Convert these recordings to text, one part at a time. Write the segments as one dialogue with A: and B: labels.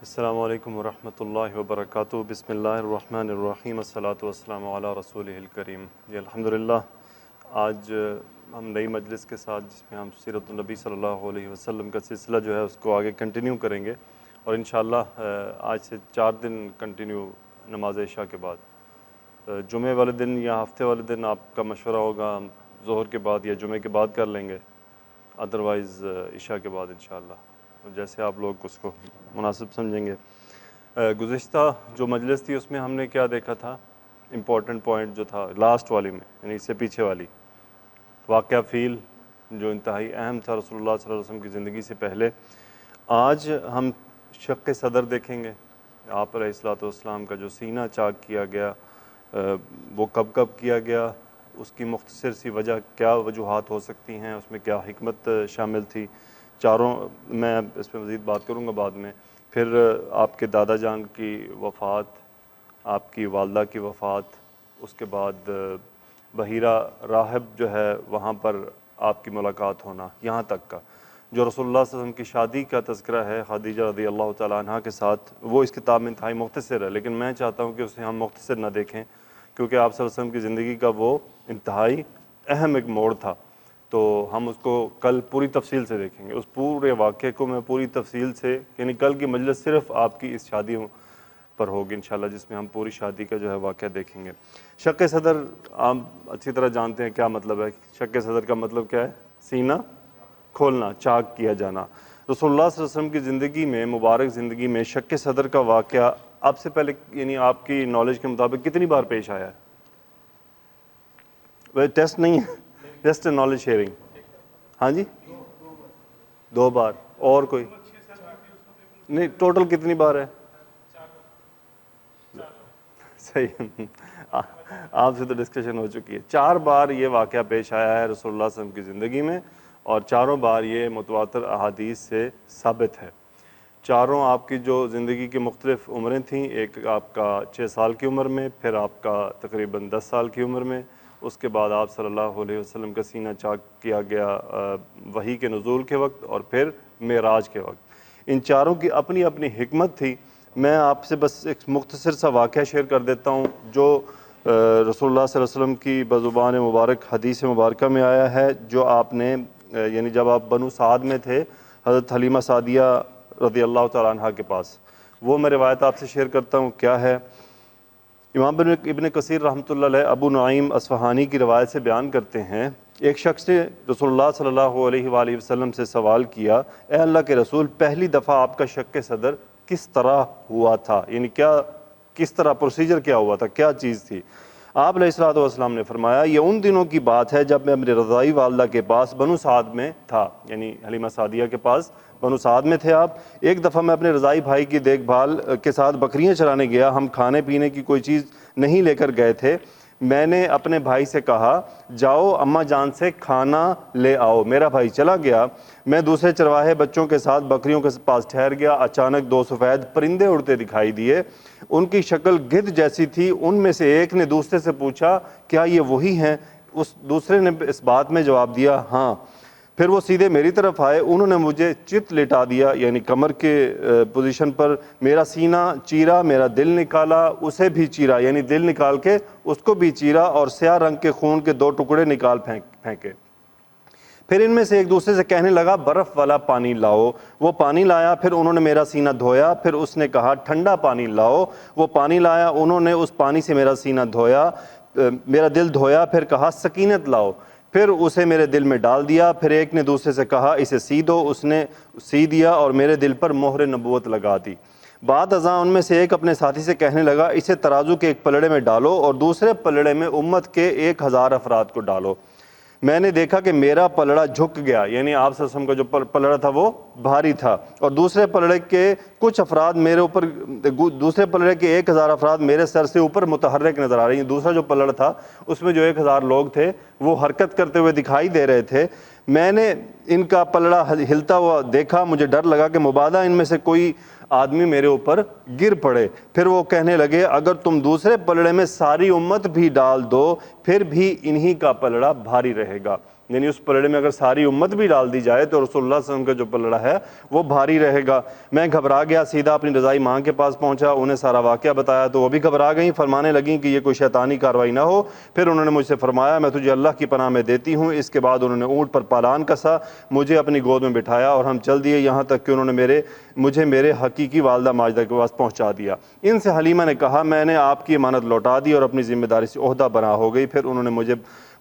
A: السلام علیکم ورحمۃ اللہ وبرکاتہ۔ بسم اللہ الرحمن الرحیم، الصلاۃ والسلام علی رسولہ الکریم۔ الحمدللہ آج ہم نئی مجلس کے ساتھ جس میں ہم سیرت النبی صلی اللہ علیہ وسلم کا سلسلہ جو ہے اس کو آگے کنٹینیو کریں گے، اور انشاءاللہ آج سے 4 دن کنٹینیو نماز عشاء کے بعد، جمعے والے دن یا ہفتے والے دن آپ کا مشورہ ہوگا ہم ظہر کے بعد یا جمعے کے بعد کر لیں گے، ادروائز عشاء کے بعد انشاءاللہ، جیسے آپ لوگ اس کو مناسب سمجھیں گے۔ گزشتہ جو مجلس تھی اس میں ہم نے کیا دیکھا تھا، امپورٹنٹ پوائنٹ جو تھا لاسٹ والی میں، یعنی اس سے پیچھے والی، واقعہ فیل جو انتہائی اہم تھا رسول اللہ صلی اللہ علیہ وسلم کی زندگی سے پہلے۔ آج ہم شق صدر دیکھیں گے، آپ علیہ الصلوۃ والسلام کا جو سینہ چاک کیا گیا وہ کب کب کیا گیا، اس کی مختصر سی وجہ کیا وجوہات ہو سکتی ہیں، اس میں کیا حکمت شامل تھی، چاروں میں اس پہ مزید بات کروں گا بعد میں۔ پھر آپ کے دادا جان کی وفات، آپ کی والدہ کی وفات، اس کے بعد بحیرہ راہب جو ہے وہاں پر آپ کی ملاقات ہونا، یہاں تک کا جو رسول اللہ صلی اللہ علیہ وسلم کی شادی کا تذکرہ ہے خدیجہ رضی اللہ تعالیٰ عنہ کے ساتھ، وہ اس کتاب میں انتہائی مختصر ہے، لیکن میں چاہتا ہوں کہ اسے ہم مختصر نہ دیکھیں، کیونکہ آپ صلی اللہ علیہ وسلم کی زندگی کا وہ انتہائی اہم ایک موڑ تھا، تو ہم اس کو کل پوری تفصیل سے دیکھیں گے۔ اس پورے واقعے کو میں پوری تفصیل سے، یعنی کل کی مجلس صرف آپ کی اس شادی پر ہوگی انشاءاللہ، جس میں ہم پوری شادی کا جو ہے واقعہ دیکھیں گے۔ شق صدر آپ اچھی طرح جانتے ہیں کیا مطلب ہے۔ شق صدر کا مطلب کیا ہے؟ سینہ کھولنا، چاک کیا جانا۔ رسول اللہ صلی اللہ علیہ وسلم کی زندگی میں، مبارک زندگی میں شق صدر کا واقعہ آپ سے پہلے، یعنی آپ کی نالج کے مطابق کتنی بار پیش آیا ہے؟ وہ ٹیسٹ نہیں ہے، جسٹ نالج شیئرنگ۔ ہاں جی، 2 بار، اور کوئی نہیں؟ ٹوٹل کتنی بار ہے؟ صحیح، آپ سے تو ڈسکشن ہو چکی ہے۔ 4 بار یہ واقعہ پیش آیا ہے رسول اللہ صلی اللہ علیہ وسلم کی زندگی میں، اور چاروں بار یہ متواتر احادیث سے ثابت ہے۔ چاروں آپ کی جو زندگی کی مختلف عمریں تھیں، ایک آپ کا 6 سال کی عمر میں، پھر آپ کا تقریباً 10 سال کی عمر میں، اس کے بعد آپ صلی اللہ علیہ وسلم کا سینہ چاک کیا گیا وحی کے نزول کے وقت، اور پھر معراج کے وقت۔ ان چاروں کی اپنی اپنی حکمت تھی۔ میں آپ سے بس ایک مختصر سا واقعہ شیئر کر دیتا ہوں جو رسول اللہ صلی اللہ علیہ وسلم کی بزبان مبارک حدیث مبارکہ میں آیا ہے، جو آپ نے، یعنی جب آپ بنو سعد میں تھے حضرت حلیمہ سعدیہ رضی اللہ تعالیٰ عنہ کے پاس، وہ میں روایت آپ سے شیئر کرتا ہوں۔ کیا ہے؟ امام ابن کثیر رحمۃ اللہ علیہ ابو نعیم اصفہانی کی روایت سے بیان کرتے ہیں، ایک شخص نے رسول اللہ صلی اللہ علیہ وآلہ وسلم سے سوال کیا، اے اللہ کے رسول، پہلی دفعہ آپ کا شق صدر کس طرح ہوا تھا، یعنی کس طرح پروسیجر کیا ہوا تھا، کیا چیز تھی؟ آپ علیہ الصلوۃ والسلام نے فرمایا، یہ ان دنوں کی بات ہے جب میں اپنے رضائی والدہ کے پاس بنو سعد میں تھا، یعنی حلیمہ سعدیہ کے پاس بنو سعد میں تھے آپ۔ ایک دفعہ میں اپنے رضائی بھائی کی دیکھ بھال کے ساتھ بکریاں چرانے گیا، ہم کھانے پینے کی کوئی چیز نہیں لے کر گئے تھے۔ میں نے اپنے بھائی سے کہا، جاؤ اماں جان سے کھانا لے آؤ۔ میرا بھائی چلا گیا، میں دوسرے چرواہے بچوں کے ساتھ بکریوں کے پاس ٹھہر گیا۔ اچانک 2 سفید پرندے اڑتے دکھائی دیے، ان کی شکل گدھ جیسی تھی۔ ان میں سے ایک نے دوسرے سے پوچھا، کیا یہ وہی ہیں؟ اس دوسرے نے اس بات میں جواب دیا، ہاں۔ پھر وہ سیدھے میری طرف آئے، انہوں نے مجھے چت لٹا دیا، یعنی کمر کے پوزیشن پر، میرا سینہ چیرا، میرا دل نکالا، اسے بھی چیرا، یعنی دل نکال کے اس کو بھی چیرا، اور سیاہ رنگ کے خون کے 2 ٹکڑے نکال پھینکے۔ پھر ان میں سے ایک دوسرے سے کہنے لگا، برف والا پانی لاؤ۔ وہ پانی لایا، پھر انہوں نے میرا سینہ دھویا۔ پھر اس نے کہا، ٹھنڈا پانی لاؤ۔ وہ پانی لایا، انہوں نے اس پانی سے میرا سینہ دھویا، میرا دل دھویا۔ پھر کہا، سکینت لاؤ۔ پھر اسے میرے دل میں ڈال دیا۔ پھر ایک نے دوسرے سے کہا، اسے سی دو۔ اس نے سی دیا اور میرے دل پر مہر نبوت لگا دی۔ بعد ازاں ان میں سے ایک اپنے ساتھی سے کہنے لگا، اسے ترازو کے ایک پلڑے میں ڈالو اور دوسرے پلڑے میں امت کے 1000 افراد کو ڈالو۔ میں نے دیکھا کہ میرا پلڑا جھک گیا، یعنی آپ صلی اللہ علیہ وسلم کا جو پلڑا تھا وہ بھاری تھا، اور دوسرے پلڑے کے کچھ افراد میرے اوپر، دوسرے پلڑے کے 1000 افراد میرے سر سے اوپر متحرک نظر آ رہی ہیں۔ دوسرا جو پلڑا تھا اس میں جو 1000 لوگ تھے وہ حرکت کرتے ہوئے دکھائی دے رہے تھے۔ میں نے ان کا پلڑا ہلتا ہوا دیکھا، مجھے ڈر لگا کہ مبادا ان میں سے کوئی آدمی میرے اوپر گر پڑے۔ پھر وہ کہنے لگے، اگر تم دوسرے پلڑے میں ساری امت بھی ڈال دو پھر بھی انہی کا پلڑا بھاری رہے گا۔ یعنی اس پلڑے میں اگر ساری امت بھی ڈال دی جائے تو رسول اللہ صلی اللہ علیہ وسلم کا جو پلڑا ہے وہ بھاری رہے گا۔ میں گھبرا گیا، سیدھا اپنی رضائی ماں کے پاس پہنچا، انہیں سارا واقعہ بتایا تو وہ بھی گھبرا گئیں، فرمانے لگیں کہ یہ کوئی شیطانی کاروائی نہ ہو۔ پھر انہوں نے مجھ سے فرمایا میں تجھے اللہ کی پناہ میں دیتی ہوں۔ اس کے بعد انہوں نے اونٹ پر پالان کسا، مجھے اپنی گود میں بٹھایا اور ہم چل دیے، یہاں تک کہ انہوں نے مجھے میرے حقیقی والدہ ماجدہ کے پاس پہنچا دیا۔ ان سے حلیمہ نے کہا میں نے آپ کی امانت لوٹا دی اور اپنی ذمہ داری سے عہدہ بنا ہو گئی۔ پھر انہوں نے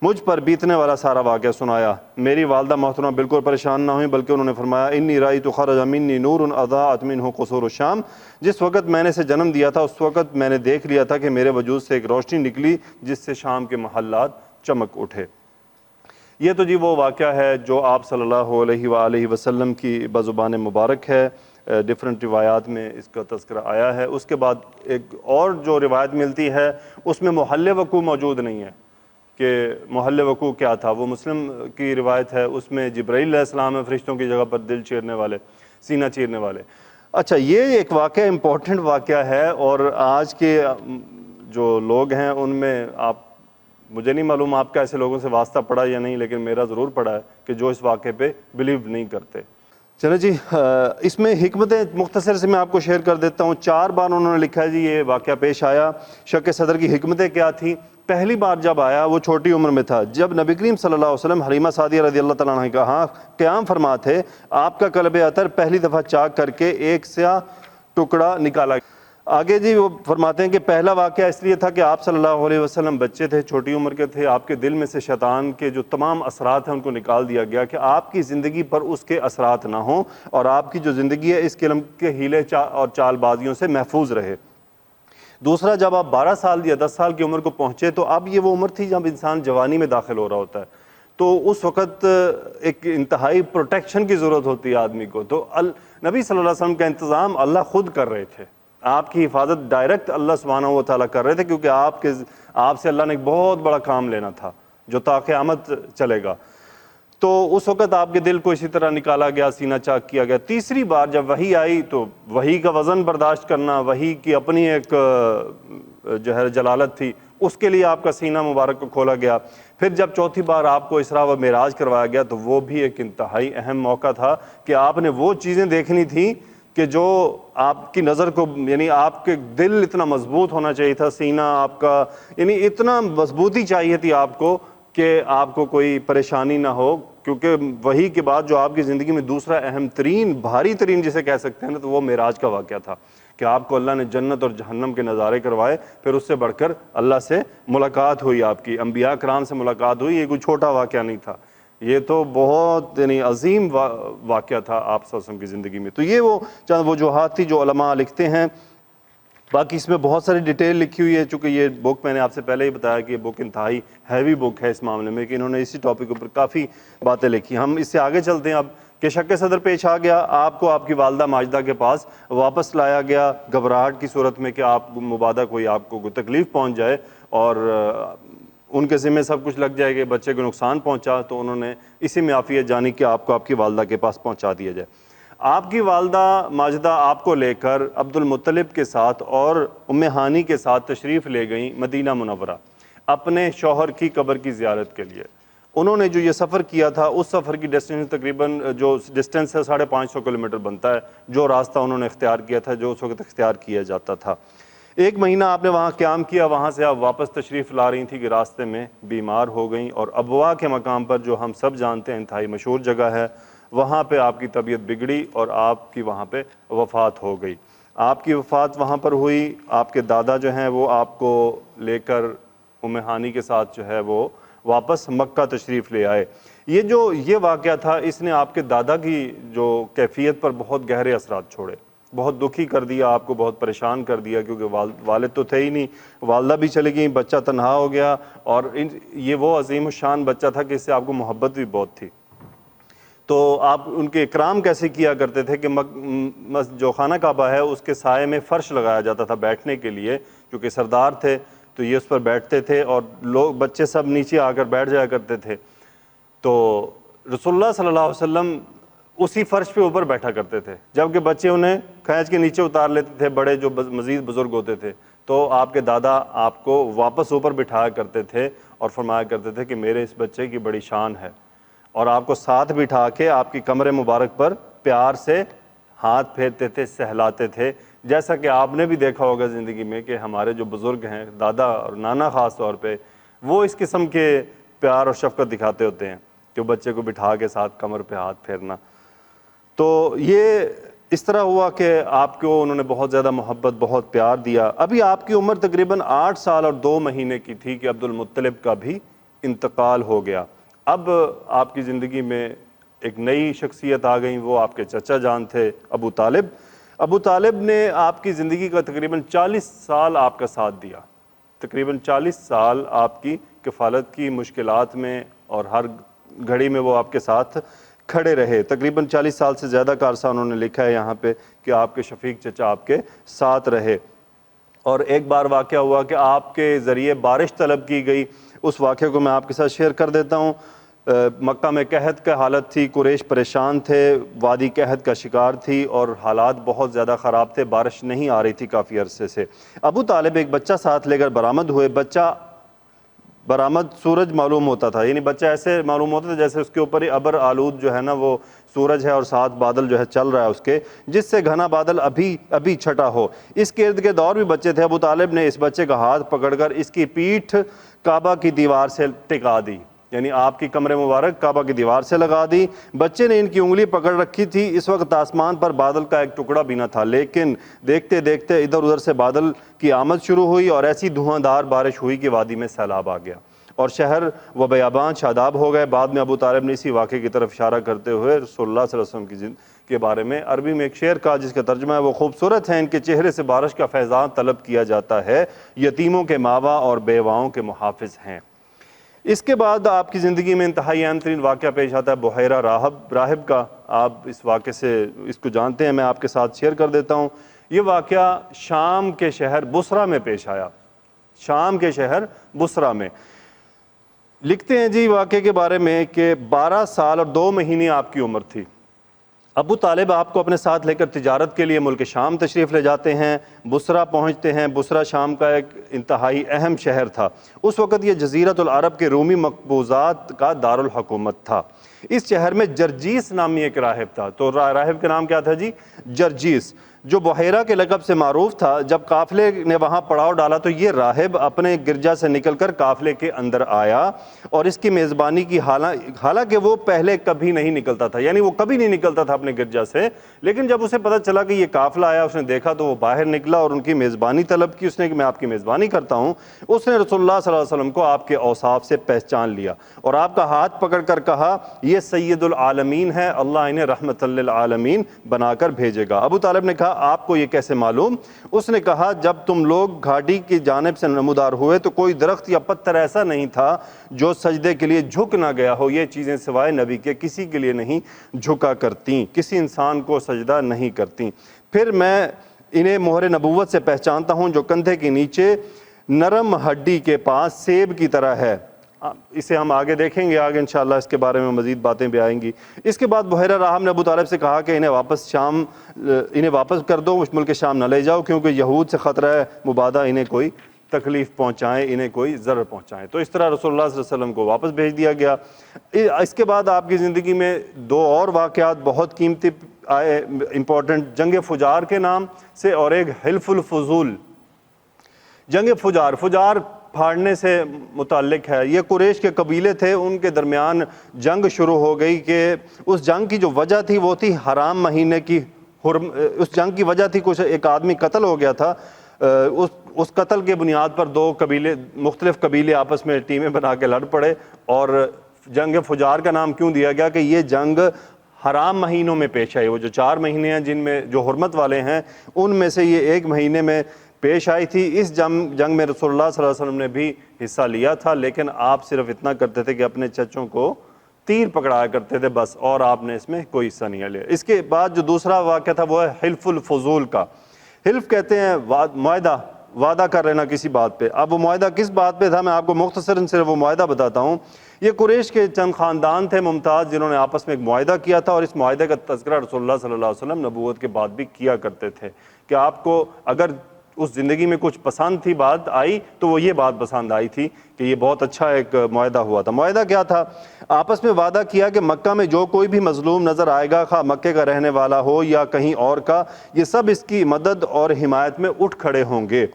A: مجھ پر بیتنے والا سارا واقعہ سنایا۔ میری والدہ محترمہ بالکل پریشان نہ ہوئیں، بلکہ انہوں نے فرمایا انی رأیت خرج منی نور اضاءت منہ قصور الشام، جس وقت میں نے اسے جنم دیا تھا اس وقت میں نے دیکھ لیا تھا کہ میرے وجود سے ایک روشنی نکلی جس سے شام کے محلات چمک اٹھے۔ یہ تو جی وہ واقعہ ہے جو آپ صلی اللہ علیہ وآلہ وسلم کی بزبان مبارک ہے، ڈفرنٹ روایات میں اس کا تذکرہ آیا ہے۔ اس کے بعد ایک اور جو روایت ملتی ہے اس میں محل وقوع موجود نہیں ہے کہ محل وقوع کیا تھا، وہ مسلم کی روایت ہے، اس میں جبرائیل علیہ السلام ہے فرشتوں کی جگہ پر دل چیرنے والے، سینہ چیرنے والے۔ اچھا یہ ایک واقعہ امپورٹنٹ واقعہ ہے، اور آج کے جو لوگ ہیں ان میں مجھے نہیں معلوم آپ کا ایسے لوگوں سے واسطہ پڑا یا نہیں، لیکن میرا ضرور پڑا ہے کہ جو اس واقعے پہ بلیو نہیں کرتے۔ چلو جی، اس میں حکمتیں مختصر سے میں آپ کو شیئر کر دیتا ہوں۔ 4 بار انہوں نے لکھا ہے جی یہ واقعہ پیش آیا۔ شق صدر کی حکمتیں کیا تھیں؟ پہلی بار جب آیا وہ چھوٹی عمر میں تھا، جب نبی کریم صلی اللہ علیہ وسلم حلیمہ سعدیہ رضی اللہ تعالیٰ عنہ کا قیام فرما تھے، آپ کا قلب اطہر پہلی دفعہ چاک کر کے ایک سیاہ ٹکڑا نکالا گیا۔ آگے جی وہ فرماتے ہیں کہ پہلا واقعہ اس لیے تھا کہ آپ صلی اللہ علیہ وسلم بچے تھے، چھوٹی عمر کے تھے، آپ کے دل میں سے شیطان کے جو تمام اثرات ہیں ان کو نکال دیا گیا کہ آپ کی زندگی پر اس کے اثرات نہ ہوں اور آپ کی جو زندگی ہے اس قسم کے ہیلے اور چال بازیوں سے محفوظ رہے۔ دوسرا، جب آپ 12 سال یا 10 سال کی عمر کو پہنچے تو اب یہ وہ عمر تھی جب انسان جوانی میں داخل ہو رہا ہوتا ہے، تو اس وقت ایک انتہائی پروٹیکشن کی ضرورت ہوتی ہے آدمی کو۔ تو نبی صلی اللہ علیہ وسلم کا انتظام اللہ خود کر رہے تھے، آپ کی حفاظت ڈائریکٹ اللہ سبحانہ و تعالیٰ کر رہے تھے، کیونکہ آپ سے اللہ نے ایک بہت بڑا کام لینا تھا جو تا قیامت چلے گا۔ تو اس وقت آپ کے دل کو اسی طرح نکالا گیا، سینہ چاک کیا گیا۔ تیسری بار جب وحی آئی تو وحی کا وزن برداشت کرنا، وحی کی اپنی ایک جو ہے جلالت تھی، اس کے لیے آپ کا سینہ مبارک کو کھولا گیا۔ پھر جب چوتھی بار آپ کو اسراء و معراج کروایا گیا تو وہ بھی ایک انتہائی اہم موقع تھا کہ آپ نے وہ چیزیں دیکھنی تھیں کہ جو آپ کی نظر کو، یعنی آپ کے دل اتنا مضبوط ہونا چاہیے تھا، سینہ آپ کا یعنی اتنا مضبوطی چاہیے تھی آپ کو کہ آپ کو کوئی پریشانی نہ ہو، کیونکہ وحی کے بعد جو آپ کی زندگی میں دوسرا اہم ترین، بھاری ترین جسے کہہ سکتے ہیں نا، تو وہ معراج کا واقعہ تھا کہ آپ کو اللہ نے جنت اور جہنم کے نظارے کروائے۔ پھر اس سے بڑھ کر اللہ سے ملاقات ہوئی، آپ کی انبیاء کرام سے ملاقات ہوئی۔ یہ کوئی چھوٹا واقعہ نہیں تھا، یہ تو بہت یعنی عظیم واقعہ تھا آپ صلی اللہ علیہ وسلم کی زندگی میں۔ تو یہ وہ چند وجوہات تھی جو علماء لکھتے ہیں، باقی اس میں بہت ساری ڈیٹیل لکھی ہوئی ہے۔ چونکہ یہ بک میں نے آپ سے پہلے ہی بتایا کہ یہ بک انتہائی ہیوی بک ہے اس معاملے میں، کہ انہوں نے اسی ٹاپک کے اوپر کافی باتیں لکھی۔ ہم اس سے آگے چلتے ہیں اب کہ شک صدر پیش آ گیا، آپ کو آپ کی والدہ ماجدہ کے پاس واپس لایا گیا گھبراہٹ کی صورت میں کہ آپ مبادہ کوئی آپ کو کوئی تکلیف پہنچ جائے اور ان کے ذمہ سب کچھ لگ جائے کہ بچے کو نقصان پہنچا، تو انہوں نے اسی میں عافیت جانی کہ آپ کو آپ کی والدہ کے پاس پہنچا دیا جائے۔ آپ کی والدہ ماجدہ آپ کو لے کر عبد المطلب کے ساتھ اور ام ہانی کے ساتھ تشریف لے گئیں مدینہ منورہ اپنے شوہر کی قبر کی زیارت کے لیے۔ انہوں نے جو یہ سفر کیا تھا اس سفر کی ڈسٹینس تقریباً جو ڈسٹینس ہے 550 کلومیٹر بنتا ہے، جو راستہ انہوں نے اختیار کیا تھا، جو اس وقت اختیار کیا جاتا تھا۔ 1 مہینہ آپ نے وہاں قیام کیا، وہاں سے آپ واپس تشریف لا رہی تھی کہ راستے میں بیمار ہو گئیں، اور ابوا کے مقام پر جو ہم سب جانتے ہیں انتہائی مشہور جگہ ہے، وہاں پہ آپ کی طبیعت بگڑی اور آپ کی وہاں پہ وفات ہو گئی۔ آپ کی وفات وہاں پر ہوئی، آپ کے دادا جو ہیں وہ آپ کو لے کر ام ہانی کے ساتھ جو ہے وہ واپس مکہ تشریف لے آئے۔ یہ واقعہ تھا، اس نے آپ کے دادا کی جو کیفیت پر بہت گہرے اثرات چھوڑے، بہت دکھی کر دیا، آپ کو بہت پریشان کر دیا، کیونکہ والد تو تھے ہی نہیں، والدہ بھی چلی گئیں، بچہ تنہا ہو گیا، اور یہ وہ عظیم الشان بچہ تھا کہ اس سے آپ کو محبت بھی بہت تھی۔ تو آپ ان کے اکرام کیسے کیا کرتے تھے کہ جو خانہ کعبہ ہے اس کے سائے میں فرش لگایا جاتا تھا بیٹھنے کے لیے، کیونکہ سردار تھے تو یہ اس پر بیٹھتے تھے اور بچے سب نیچے آ کر بیٹھ جایا کرتے تھے۔ تو رسول اللہ صلی اللہ علیہ وسلم اسی فرش پہ اوپر بیٹھا کرتے تھے، جبکہ بچے انہیں کھینچ کے نیچے اتار لیتے تھے، بڑے جو مزید بزرگ ہوتے تھے، تو آپ کے دادا آپ کو واپس اوپر بٹھایا کرتے تھے اور فرمایا کرتے تھے کہ میرے اس بچے کی بڑی شان ہے، اور آپ کو ساتھ بٹھا کے آپ کی کمر مبارک پر پیار سے ہاتھ پھیرتے تھے، سہلاتے تھے، جیسا کہ آپ نے بھی دیکھا ہوگا زندگی میں کہ ہمارے جو بزرگ ہیں، دادا اور نانا خاص طور پہ، وہ اس قسم کے پیار اور شفقت دکھاتے ہوتے ہیں کہ بچے کو بٹھا کے ساتھ کمر پہ ہاتھ پھیرنا۔ تو یہ اس طرح ہوا کہ آپ کو انہوں نے بہت زیادہ محبت، بہت پیار دیا۔ ابھی آپ کی عمر تقریباً 8 سال اور 2 مہینے کی تھی کہ عبد المطلب کا بھی انتقال ہو گیا۔ اب آپ کی زندگی میں ایک نئی شخصیت آ گئی، وہ آپ کے چچا جان تھے ابو طالب۔ ابو طالب نے آپ کی زندگی کا تقریباً 40 سال آپ کا ساتھ دیا، تقریباً 40 سال آپ کی کفالت کی، مشکلات میں اور ہر گھڑی میں وہ آپ کے ساتھ کھڑے رہے۔ تقریباً 40 سال سے زیادہ کا عرصہ انہوں نے لکھا ہے یہاں پہ کہ آپ کے شفیق چچا آپ کے ساتھ رہے۔ اور ایک بار واقعہ ہوا کہ آپ کے ذریعے بارش طلب کی گئی، اس واقعے کو میں آپ کے ساتھ شیئر کر دیتا ہوں۔ مکہ میں قحط کا حالت تھی، قریش پریشان تھے، وادی قحط کا شکار تھی اور حالات بہت زیادہ خراب تھے، بارش نہیں آ رہی تھی کافی عرصے سے۔ ابو طالب ایک بچہ ساتھ لے کر برآمد ہوئے۔ بچہ برآمد سورج معلوم ہوتا تھا، یعنی بچہ ایسے معلوم ہوتا تھا جیسے اس کے اوپر ہی ابر آلود جو ہے نا وہ سورج ہے اور ساتھ بادل جو ہے چل رہا ہے اس کے، جس سے گھنا بادل ابھی چھٹا ہو۔ اس کے ارد گرد اور بھی بچے تھے۔ ابو طالب نے اس بچے کا ہاتھ پکڑ کر اس کی پیٹھ کعبہ کی دیوار سے ٹکا دی، یعنی آپ کی کمر مبارک کعبہ کی دیوار سے لگا دی۔ بچے نے ان کی انگلی پکڑ رکھی تھی۔ اس وقت آسمان پر بادل کا ایک ٹکڑا بھی نہ تھا، لیکن دیکھتے دیکھتے ادھر ادھر سے بادل کی آمد شروع ہوئی اور ایسی دھواں دار بارش ہوئی کہ وادی میں سیلاب آ گیا اور شہر و بیابان شاداب ہو گئے۔ بعد میں ابو طالب نے اسی واقعے کی طرف اشارہ کرتے ہوئے رسول اللہ صلی اللہ علیہ وسلم کے بارے میں عربی میں ایک شعر کہا جس کا ترجمہ ہے، وہ خوبصورت ہیں ان کے چہرے سے بارش کا فیضان طلب کیا جاتا ہے، یتیموں کے ماوا اور بیواؤں کے محافظ ہیں۔ اس کے بعد آپ کی زندگی میں انتہائی اہم ترین واقعہ پیش آتا ہے بحیرہ راہب کا۔ آپ اس واقعے سے اس کو جانتے ہیں، میں آپ کے ساتھ شیئر کر دیتا ہوں۔ یہ واقعہ شام کے شہر بصرہ میں پیش آیا، شام کے شہر بصرہ میں۔ لکھتے ہیں جی واقعے کے بارے میں کہ 12 سال اور 2 مہینے آپ کی عمر تھی۔ ابو طالب آپ کو اپنے ساتھ لے کر تجارت کے لیے ملک شام تشریف لے جاتے ہیں، بصرہ پہنچتے ہیں۔ بصرہ شام کا ایک انتہائی اہم شہر تھا۔ اس وقت یہ جزیرۃ العرب کے رومی مقبوضات کا دارالحکومت تھا۔ اس شہر میں جرجیس نامی ایک راہب تھا۔ تو راہب کا نام کیا تھا جی؟ جرجیس، جو بحیرہ کے لقب سے معروف تھا۔ جب قافلے نے وہاں پڑاؤ ڈالا تو یہ راہب اپنے گرجا سے نکل کر قافلے کے اندر آیا اور اس کی میزبانی کی، حالانکہ وہ پہلے کبھی نہیں نکلتا تھا، یعنی وہ کبھی نہیں نکلتا تھا اپنے گرجا سے، لیکن جب اسے پتہ چلا کہ یہ قافلہ آیا، اس نے دیکھا تو وہ باہر نکلا اور ان کی میزبانی طلب کی۔ اس نے کہ میں آپ کی میزبانی کرتا ہوں۔ اس نے رسول اللہ صلی اللہ علیہ وسلم کو آپ کے اوصاف سے پہچان لیا اور آپ کا ہاتھ پکڑ کر کہا یہ سید العالمین ہے، اللہ انہیں رحمت للعالمین بنا کر بھیجے گا۔ ابو طالب نے کہا آپ کو یہ کیسے معلوم؟ اس نے کہا جب تم لوگ گھاٹی کی جانب سے نمودار ہوئے تو کوئی درخت یا پتھر ایسا نہیں تھا جو سجدے کے لیے جھک نہ گیا ہو۔ یہ چیزیں سوائے نبی کے کسی کے لیے نہیں جھکا کرتی، کسی انسان کو سجدہ نہیں کرتی۔ پھر میں انہیں مہر نبوت سے پہچانتا ہوں جو کندھے کے نیچے نرم ہڈی کے پاس سیب کی طرح ہے۔ اسے ہم آگے دیکھیں گے، آگے انشاءاللہ اس کے بارے میں مزید باتیں بھی آئیں گی۔ اس کے بعد بحیرہ راہب نے ابو طالب سے کہا کہ انہیں واپس کر دو، اس ملک شام نہ لے جاؤ کیونکہ یہود سے خطرہ ہے مبادہ انہیں کوئی تکلیف پہنچائیں، انہیں کوئی ضرر پہنچائیں۔ تو اس طرح رسول اللہ صلی اللہ علیہ وسلم کو واپس بھیج دیا گیا۔ اس کے بعد آپ کی زندگی میں 2 اور واقعات بہت قیمتی آئے، امپورٹنٹ، جنگ فجار کے نام سے اور ایک حلف الفضول۔ جنگ فجار پھاڑنے سے متعلق ہے۔ یہ قریش کے قبیلے تھے، ان کے درمیان جنگ شروع ہو گئی کہ اس جنگ کی جو وجہ تھی وہ تھی حرام مہینے کی اس جنگ کی وجہ تھی کچھ ایک آدمی قتل ہو گیا تھا۔ اس قتل کے بنیاد پر 2 مختلف قبیلے آپس میں ٹیمیں بنا کے لڑ پڑے اور جنگ فجار کا نام کیوں دیا گیا کہ یہ جنگ حرام مہینوں میں پیش آئی۔ وہ جو 4 مہینے ہیں جن میں جو حرمت والے ہیں ان میں سے یہ ایک مہینے میں پیش آئی تھی۔ اس جنگ میں رسول اللہ صلی اللہ علیہ وسلم نے بھی حصہ لیا تھا، لیکن آپ صرف اتنا کرتے تھے کہ اپنے چچوں کو تیر پکڑایا کرتے تھے بس، اور آپ نے اس میں کوئی حصہ نہیں لیا۔ اس کے بعد جو دوسرا واقعہ تھا وہ ہے حلف الفضول کا۔ حلف کہتے ہیں معاہدہ، وعدہ کر لینا کسی بات پہ۔ اب وہ معاہدہ کس بات پہ تھا میں آپ کو مختصراً صرف وہ معاہدہ بتاتا ہوں۔ یہ قریش کے چند خاندان تھے ممتاز جنہوں نے آپس میں ایک معاہدہ کیا تھا، اور اس معاہدے کا تذکرہ رسول اللہ صلی اللہ علیہ وسلم نبوت کے بعد بھی کیا کرتے تھے کہ آپ کو اگر اس زندگی میں کچھ پسند تھی، بات آئی تو وہ یہ بات پسند آئی تھی کہ یہ بہت اچھا ایک معاہدہ ہوا تھا۔ معاہدہ کیا تھا؟ آپس میں وعدہ کیا کہ مکہ میں جو کوئی بھی مظلوم نظر آئے گا، خواہ مکے کا رہنے والا ہو یا کہیں اور کا، یہ سب اس کی مدد اور حمایت میں اٹھ کھڑے ہوں گے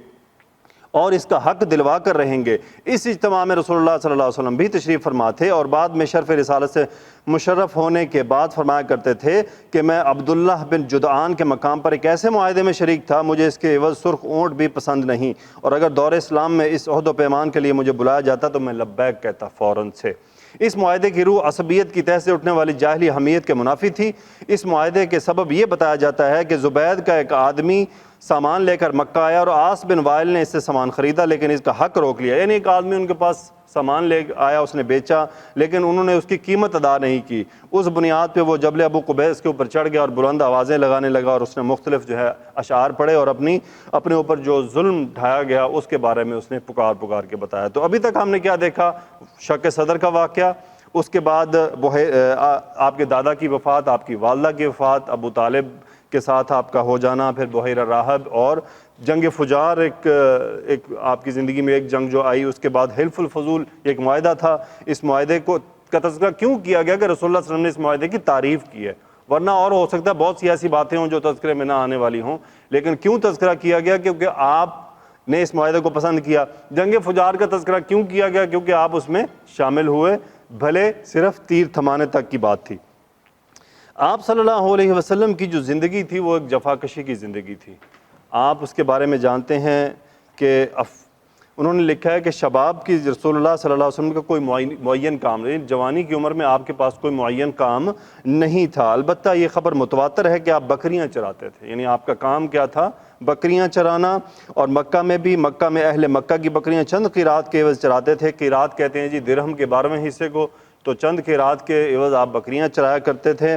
A: اور اس کا حق دلوا کر رہیں گے۔ اس اجتماع میں رسول اللہ صلی اللہ علیہ وسلم بھی تشریف فرما تھے اور بعد میں شرف رسالت سے مشرف ہونے کے بعد فرمایا کرتے تھے کہ میں عبداللہ بن جدعان کے مقام پر ایک ایسے معاہدے میں شریک تھا، مجھے اس کے عوض سرخ اونٹ بھی پسند نہیں، اور اگر دور اسلام میں اس عہد و پیمان کے لیے مجھے بلایا جاتا تو میں لبیک کہتا فوراً سے۔ اس معاہدے کی روح عصبیت کی تہ سے اٹھنے والی جاہلی حمیت کے منافی تھی۔ اس معاہدے کے سبب یہ بتایا جاتا ہے کہ زبید کا ایک آدمی سامان لے کر مکہ آیا اور عاص بن وائل نے اس سے سامان خریدا لیکن اس کا حق روک لیا، یعنی ایک آدمی ان کے پاس سامان لے آیا، اس نے بیچا لیکن انہوں نے اس کی قیمت ادا نہیں کی۔ اس بنیاد پہ وہ جبل ابو قبیس کے اوپر چڑھ گیا اور بلند آوازیں لگانے لگا اور اس نے مختلف اشعار پڑھے اور اپنے اوپر جو ظلم ڈھایا گیا اس کے بارے میں اس نے پکار کے بتایا۔ تو ابھی تک ہم نے کیا دیکھا؟ شق صدر کا واقعہ، اس کے بعد آپ کے دادا کی وفات، آپ کی والدہ کی وفات، ابو طالب کے ساتھ آپ کا ہو جانا، پھر بحیرہ راہب اور جنگ فجار ایک آپ کی زندگی میں ایک جنگ جو آئی، اس کے بعد حلف الفضول ایک معاہدہ تھا۔ اس معاہدے کا تذکرہ کیوں کیا گیا کہ رسول اللہ صلی اللہ علیہ وسلم نے اس معاہدے کی تعریف کی ہے، ورنہ اور ہو سکتا ہے بہت سی ایسی باتیں ہوں جو تذکرے میں نہ آنے والی ہوں، لیکن کیوں تذکرہ کیا گیا؟ کیونکہ آپ نے اس معاہدے کو پسند کیا۔ جنگ فجار کا تذکرہ کیوں کیا گیا؟ کیونکہ آپ اس میں شامل ہوئے، بھلے صرف تیر تھمانے تک کی بات تھی۔ آپ صلی اللہ علیہ وسلم کی جو زندگی تھی وہ ایک جفاکشی کی زندگی تھی۔ آپ اس کے بارے میں جانتے ہیں کہ انہوں نے لکھا ہے کہ شباب کی رسول اللہ صلی اللہ علیہ وسلم کا کوئی معین کام نہیں، جوانی کی عمر میں آپ کے پاس کوئی معین کام نہیں تھا۔ البتہ یہ خبر متواتر ہے کہ آپ بکریاں چراتے تھے، یعنی آپ کا کام کیا تھا؟ بکریاں چرانا، اور مکہ میں اہل مکہ کی بکریاں چند قیرات کے عوض چراتے تھے۔ قیرات کہتے ہیں جی درہم کے 12ویں حصے کو، تو چند قیرات کے عوض آپ بکریاں چرایا کرتے تھے۔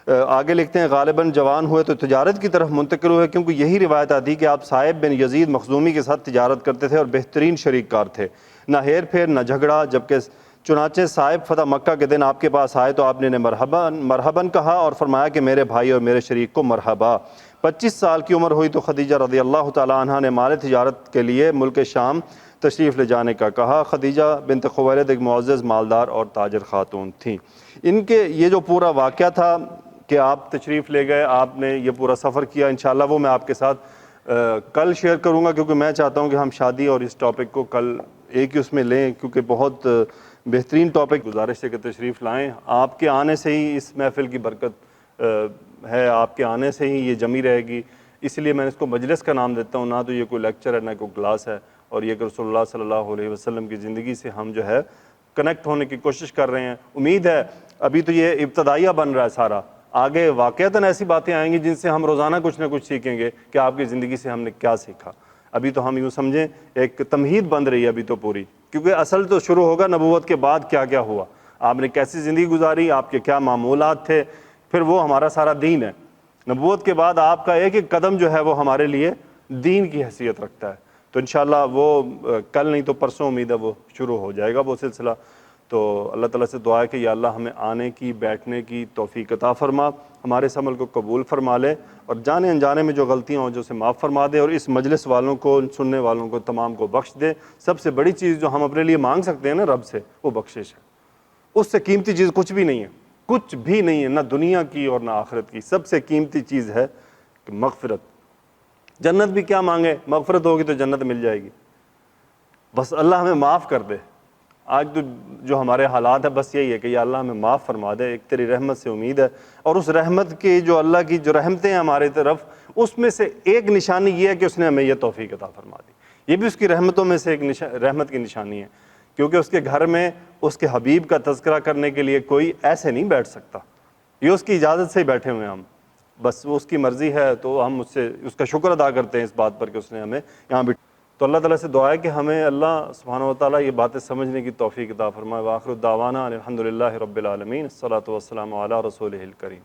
A: آگے لکھتے ہیں غالباً جوان ہوئے تو تجارت کی طرف منتقل ہوئے، کیونکہ یہی روایت آتی کہ آپ صائب بن یزید مخزومی کے ساتھ تجارت کرتے تھے اور بہترین شریک کار تھے، نہ ہیر پھیر نہ جھگڑا۔ جبکہ چنانچہ صائب فتح مکہ کے دن آپ کے پاس آئے تو آپ نے مرحباً کہا اور فرمایا کہ میرے بھائی اور میرے شریک کو مرحبا۔ 25 سال کی عمر ہوئی تو خدیجہ رضی اللہ تعالیٰ عنہ نے مال تجارت کے لیے ملک شام تشریف لے جانے کا کہا۔ خدیجہ بنت خویلد ایک معزز مالدار اور تاجر خاتون تھیں۔ ان کے یہ جو پورا واقعہ تھا کہ آپ تشریف لے گئے، آپ نے یہ پورا سفر کیا، انشاءاللہ وہ میں آپ کے ساتھ کل شیئر کروں گا، کیونکہ میں چاہتا ہوں کہ ہم شادی اور اس ٹاپک کو کل ایک ہی اس میں لیں، کیونکہ بہت بہترین ٹاپک۔ گزارش ہے کہ تشریف لائیں، آپ کے آنے سے ہی اس محفل کی برکت ہے، آپ کے آنے سے ہی یہ جمی رہے گی، اس لیے میں اس کو مجلس کا نام دیتا ہوں، نہ تو یہ کوئی لیکچر ہے نہ کوئی کلاس ہے، اور یہ کہ رسول اللہ صلی اللہ علیہ وسلم کی زندگی سے ہم جو ہے کنیکٹ ہونے کی کوشش کر رہے ہیں۔ امید ہے ابھی تو یہ ابتدائیہ بن رہا ہے سارا، آگے واقعتاً ایسی باتیں آئیں گی جن سے ہم روزانہ کچھ نہ کچھ سیکھیں گے کہ آپ کی زندگی سے ہم نے کیا سیکھا۔ ابھی تو ہم یوں سمجھیں ایک تمہید بن رہی ہے ابھی تو پوری، کیونکہ اصل تو شروع ہوگا نبوت کے بعد کیا کیا ہوا، آپ نے کیسی زندگی گزاری، آپ کے کیا معمولات تھے، پھر وہ ہمارا سارا دین ہے۔ نبوت کے بعد آپ کا ایک ایک قدم جو ہے وہ ہمارے لیے دین کی حیثیت رکھتا ہے، تو انشاءاللہ وہ کل نہیں تو پرسوں امید ہے وہ شروع ہو جائے گا وہ سلسلہ۔ تو اللہ تعالیٰ سے دعا ہے کہ یا اللہ ہمیں آنے کی بیٹھنے کی توفیق عطا فرما، ہمارے اس عمل کو قبول فرما لے، اور جانے انجانے میں جو غلطیاں ہوں جو اسے معاف فرما دے، اور اس مجلس والوں کو، سننے والوں کو تمام کو بخش دے۔ سب سے بڑی چیز جو ہم اپنے لیے مانگ سکتے ہیں نا رب سے، وہ بخشش ہے، اس سے قیمتی چیز کچھ بھی نہیں ہے، کچھ بھی نہیں ہے، نہ دنیا کی اور نہ آخرت کی۔ سب سے قیمتی چیز ہے کہ مغفرت۔ جنت بھی کیا مانگے، مغفرت ہوگی تو جنت مل جائے گی، بس اللہ ہمیں معاف کر دے۔ آج تو جو ہمارے حالات ہیں بس یہی ہے کہ یا اللہ ہمیں معاف فرما دے، ایک تیری رحمت سے امید ہے، اور اس رحمت کی جو اللہ کی جو رحمتیں ہیں ہماری طرف، اس میں سے ایک نشانی یہ ہے کہ اس نے ہمیں یہ توفیق عطا فرما دی۔ یہ بھی اس کی رحمتوں میں سے ایک رحمت کی نشانی ہے، کیونکہ اس کے گھر میں اس کے حبیب کا تذکرہ کرنے کے لیے کوئی ایسے نہیں بیٹھ سکتا، یہ اس کی اجازت سے ہی بیٹھے ہوئے ہیں ہم، بس وہ اس کی مرضی ہے، تو ہم اس کا شکر ادا کرتے ہیں اس بات پر کہ اس نے ہمیں یہاں بھی۔ تو اللہ تعالیٰ سے دعا ہے کہ ہمیں اللہ سبحانہ و تعالیٰ یہ باتیں سمجھنے کی توفیق عطا فرمائے۔ وآخر دعوانا الحمدللہ رب العالمین، الصلاۃ والسلام علی رسولہ الکریم۔